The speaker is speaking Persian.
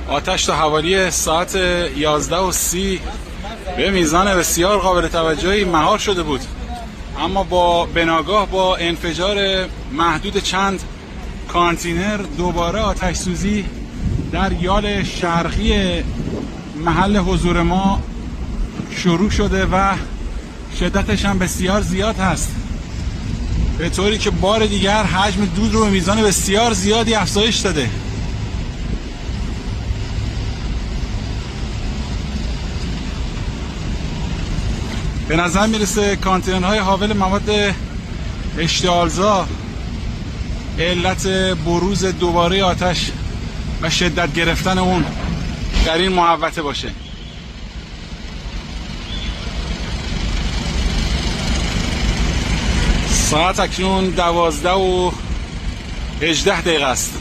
آتش تا حوالی ساعت 11:30 به میزان بسیار قابل توجهی مهار شده بود، اما به ناگاه با انفجار محدود چند کانتینر دوباره آتش سوزی در یال شرقی محل حضور ما شروع شده و شدتش هم بسیار زیاد هست، به طوری که بار دیگر حجم دود رو به میزان بسیار زیادی افزایش داده. به نظر میرسه کانتینرهای حامل مواد اشتعالزا علت بروز دوباره آتش و شدت گرفتن اون در این محوطه باشه. ساعت اکنون 12:18 است.